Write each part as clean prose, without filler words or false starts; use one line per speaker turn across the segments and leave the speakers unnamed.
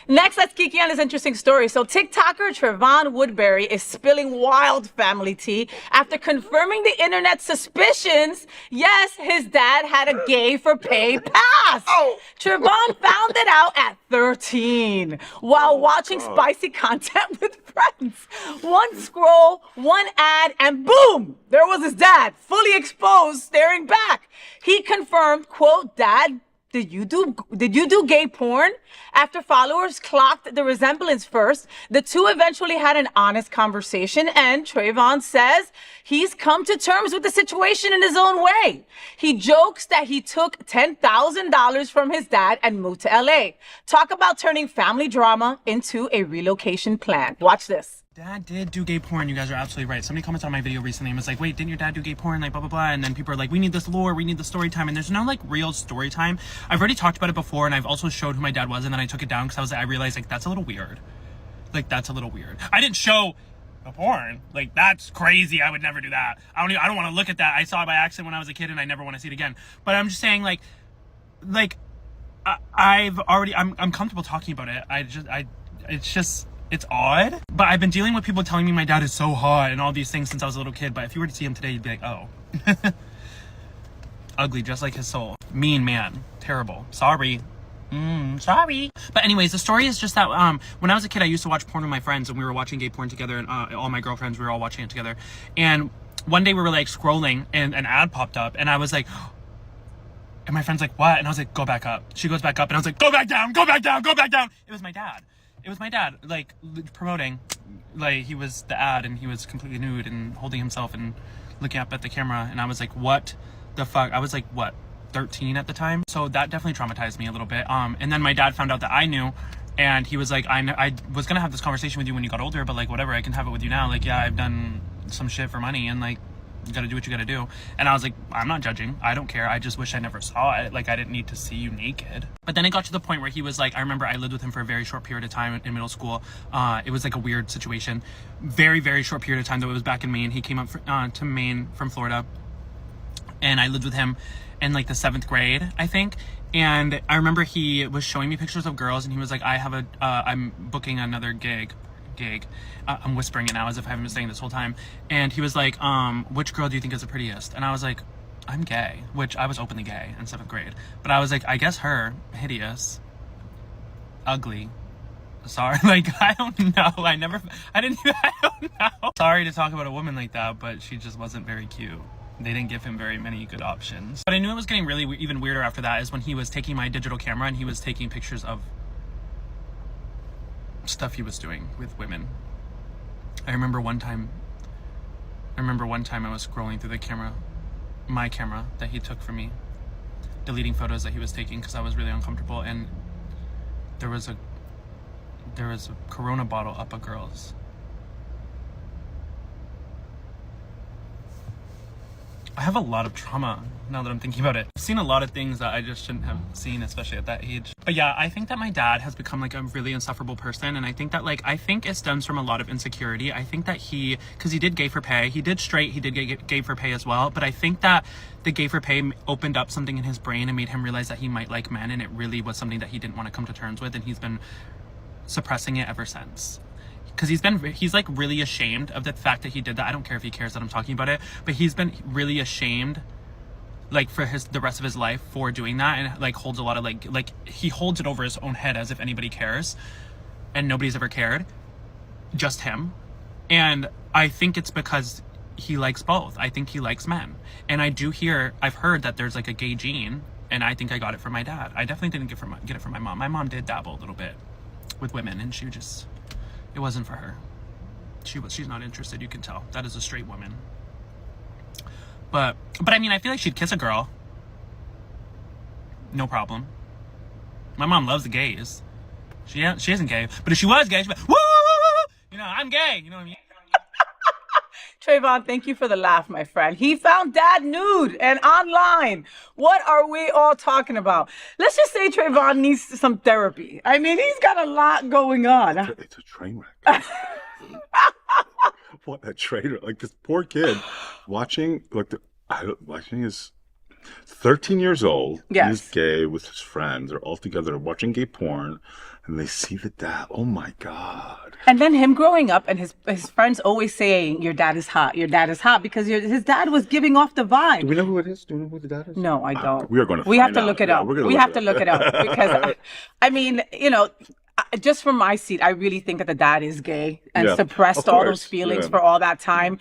Next, let's geek on this interesting story. So TikToker Trevon Woodbury is spilling wild family tea after confirming the internet's suspicions. Yes, his dad had a gay for pay pass. Trevon found it out at 13 while watching spicy content with friends. One scroll, one ad, and boom, there was his dad, fully exposed, staring back. He confirmed, quote, "Dad, did you do gay porn?" After followers clocked the resemblance first, the two eventually had an honest conversation, and Trayvon says he's come to terms with the situation in his own way. He jokes that he took $10,000 from his dad and moved to LA. Talk about turning family drama into a relocation plan. Watch this.
Dad did do gay porn. You guys are absolutely right. Somebody commented on my video recently and was like, wait, didn't your dad do gay porn? Like, blah, blah, blah. And then people are like, we need this lore. We need the story time. And there's no, like, real story time. I've already talked about it before, and I've also showed who my dad was, and then I took it down because I realized, like, that's a little weird. Like, that's a little weird. I didn't show the porn. Like, that's crazy. I would never do that. I don't want to look at that. I saw it by accident when I was a kid, and I never want to see it again. But I'm just saying, I'm comfortable talking about it. It's odd, but I've been dealing with people telling me my dad is so hot and all these things since I was a little kid, but if you were to see him today, you'd be like, oh. Ugly, just like his soul. Mean man. Terrible. Sorry. Sorry. But anyways, the story is just that when I was a kid, I used to watch porn with my friends, and we were watching gay porn together, and all my girlfriends, we were all watching it together. And one day we were like scrolling, and an ad popped up, and I was like, and my friend's like, what? And I was like, go back up. She goes back up, and I was like, go back down, go back down, go back down. It was my dad. It was my dad, like, promoting, like, he was the ad, and he was completely nude and holding himself and looking up at the camera, and I was like, what the fuck? I was like, what, 13 at the time? So that definitely traumatized me a little bit. And then my dad found out that I knew, and he was like, I was gonna have this conversation with you when you got older, but, like, whatever, I can have it with you now. Like, yeah, I've done some shit for money, and, like, you gotta do what you gotta do. And I was like, I'm not judging. I don't care. I just wish I never saw it. Like, I didn't need to see you naked. But then it got to the point where he was like, I remember I lived with him for a very short period of time in middle school. It was like a weird situation. Very, very short period of time, though. It was back in Maine. He came up to Maine from Florida. And I lived with him in like the 7th grade, I think. And I remember he was showing me pictures of girls, and he was like, I'm booking another gig. I'm whispering it now as if I haven't been saying this whole time. And he was like, which girl do you think is the prettiest? And I was like, I'm gay, which I was openly gay in 7th grade. But I was like, I guess her, hideous, ugly. Sorry, like, I don't know. I don't know. Sorry to talk about a woman like that, but she just wasn't very cute. They didn't give him very many good options. But I knew it was getting really even weirder after that is when he was taking my digital camera and he was taking pictures of stuff he was doing with women. I remember one time I was scrolling through my camera that he took for me, deleting photos that he was taking because I was really uncomfortable, and there was a Corona bottle up a girl's. I have a lot of trauma now that I'm thinking about it. I've seen a lot of things that I just shouldn't have seen, especially at that age. But yeah, I think that my dad has become like a really insufferable person. And I think that I think it stems from a lot of insecurity. I think that because he did gay for pay, he did straight, he did gay for pay as well. But I think that the gay for pay opened up something in his brain and made him realize that he might like men. And it really was something that he didn't want to come to terms with. And he's been suppressing it ever since. Because he's like really ashamed of the fact that he did that. I don't care if he cares that I'm talking about it, but he's been really ashamed, like, for the rest of his life for doing that, and like holds a lot of like he holds it over his own head as if anybody cares, and nobody's ever cared, just him. And I think it's because he likes both. I think he likes men, and I've heard that there's like a gay gene, and I think I got it from my dad. I definitely didn't get it from my mom. My mom did dabble a little bit with women, and it wasn't for her. She's not interested, you can tell. That is a straight woman. But I mean, I feel like she'd kiss a girl. No problem. My mom loves the gays. She isn't gay, but if she was gay, she'd be like, woo, woo, woo, woo. You know, I'm gay. You know what I mean?
Trayvon, thank you for the laugh, my friend. He found dad nude and online. What are we all talking about? Let's just say Trayvon needs some therapy. I mean, he's got a lot going on.
It's a train wreck. What a traitor. Like, this poor kid watching his 13 years old.
Yes.
He's gay with his friends. They're all together watching gay porn. and they see the dad. Oh my God.
And then him growing up and his friends always saying, your dad is hot, your dad is hot, because his dad was giving off the vibe.
Do we know who it is? Do we know who the dad is?
No, I don't.
We are going to
We have to
out.
look it
Yeah,
up.
we're gonna
We
look
have
it
to
up.
look it up because, I mean, you know, just from my seat, I really think that the dad is gay and
Yeah,
suppressed
of
all
course,
those feelings
yeah.
for all that time.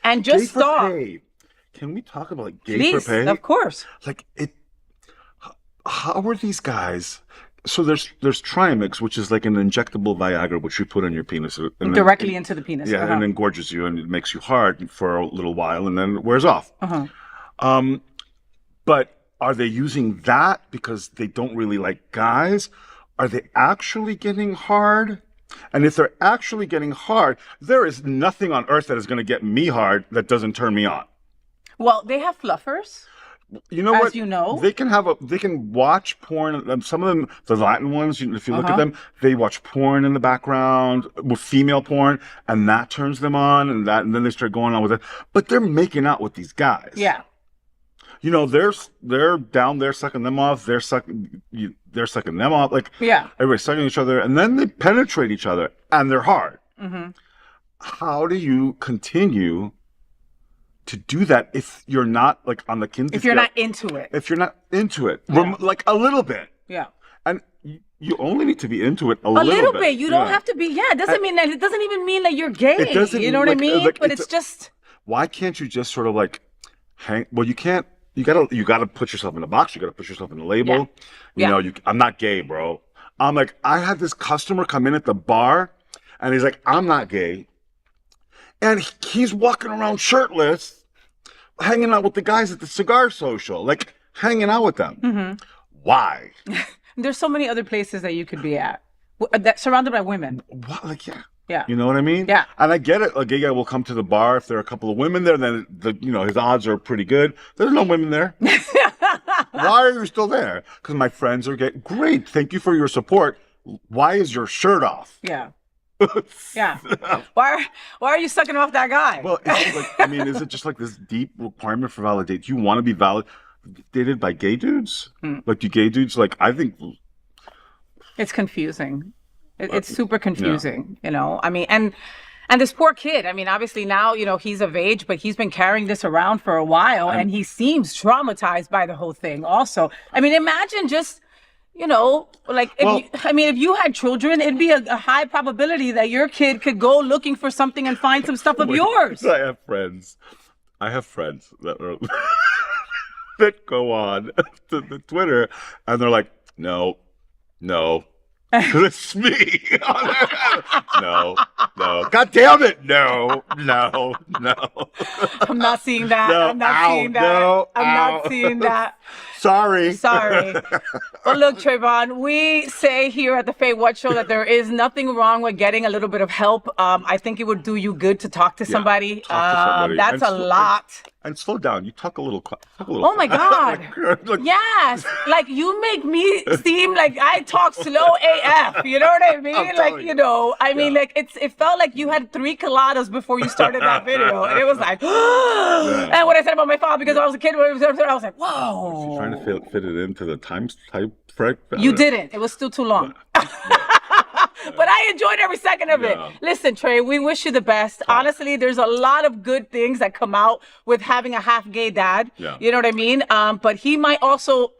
And
Gay
just
for
stop.
pay. Can we talk about like gay
Please,
for pay?
of course.
Like it. How are these guys? So there's Trimix, which is like an injectable Viagra, which you put on your penis and then-
Directly into the penis.
Yeah, and then gorges you and it makes you hard for a little while and then it wears off. But are they using that because they don't really like guys? Are they actually getting hard? And if they're actually getting hard, there is nothing on earth that is going to get me hard that doesn't turn me on.
Well, they have fluffers.
You know
As
what?
you know.
They can watch porn. Some of them, the Latin ones, if you look at them, they watch porn in the background with female porn, and that turns them on, and then they start going on with it. But they're making out with these guys.
Yeah.
You know, they're down there sucking them off. They're sucking them off. Like,
Yeah.
everybody's sucking each other, and then they penetrate each other, and they're hard. How do you continue to do that if you're not like on the kinsey
If you're
scale?
not into it.
If you're not into it,
Yeah.
like a little bit,
Yeah.
and you only need to be into it a
A
little
little
bit.
bit. You don't have to be. Yeah. It doesn't mean that. It doesn't even mean that you're gay.
It doesn't,
You know what I
like,
mean?
like,
But
it's
it's just.
Why can't you just sort of like hang? Well, you can't. You gotta put yourself in a box. You gotta put yourself in a label.
Yeah.
You know, I'm not gay, bro. I'm like, I had this customer come in at the bar, and he's like, I'm not gay, and he's walking around shirtless, hanging out with the guys at the cigar social, like hanging out with them. Why?
There's so many other places that you could be at, that surrounded by women.
What? Like, yeah.
Yeah.
You know what I mean?
Yeah.
And I get it. A gay guy will come to the bar if there are a couple of women there. Then his odds are pretty good. There's no women there. Why are you still there? Because my friends are gay. Great. Thank you for your support. Why is your shirt off?
Yeah. Yeah. Why are you sucking off that guy?
Well, is it just like this deep requirement for validate? Do you want to be validated by gay dudes? Like, do gay dudes I think
It's confusing. It's super confusing, you know. I mean, and this poor kid, I mean, obviously now, you know, he's of age, but he's been carrying this around for a while and he seems traumatized by the whole thing also. I mean, imagine just, you know, like, if you had children, it'd be a high probability that your kid could go looking for something and find some stuff of yours.
I have friends that are that go on to the Twitter and they're like, no. It's me. No. God damn it. No.
I'm not seeing that.
No.
I'm not
Ow.
seeing that.
No.
I'm
Ow.
not seeing that.
Sorry.
Well, look, Trayvon, we say here at the Faye What Show that there is nothing wrong with getting a little bit of help. I think it would do you good to talk to somebody. That's a lot.
And slow down. You talk a little.
Oh my God.
Like,
Yes. Like you make me seem like I talk slow AF. You know what I mean?
I'm
Like,
telling
you know, I mean,
Yeah.
like it felt like you had 3 coladas before you started that video. And it was like, and what I said about my father because I was a kid, I was like, whoa.
Trying to fit it into the time type frame.
You didn't. It was still too long. But I enjoyed every second of it.
Yeah.
Listen, Trey, we wish you the best. Honestly, there's a lot of good things that come out with having a half gay dad.
Yeah.
You know what I mean? But he might also,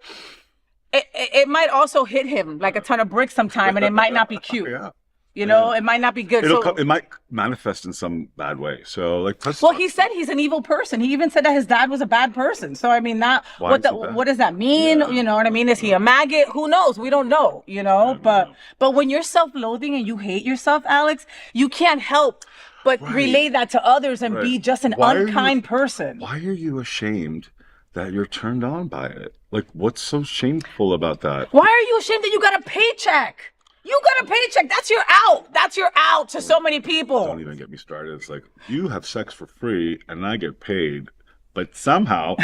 it might also hit him like a ton of bricks sometime and it might not be cute.
Yeah.
You know, it might not be good.
It might manifest in some bad way. So
well, he said he's an evil person. He even said that his dad was a bad person. So I mean, what does that mean?
Yeah.
You know what I mean? Is he a maggot? Who knows? We don't know. You know, but when you're self-loathing and you hate yourself, Alex, you can't help but relay that to others and be just an unkind person.
Why are you ashamed that you're turned on by it? Like, what's so shameful about that?
Why are you ashamed that you got a paycheck? You got a paycheck. That's your out. That's your out to so many people.
Don't even get me started. It's like, you have sex for free and I get paid, but somehow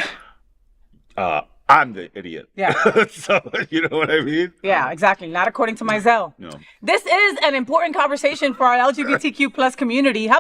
I'm the idiot.
Yeah.
So, you know what I mean?
Yeah, exactly. Not according to my Zelle.
No.
This is an important conversation for our LGBTQ plus community. Help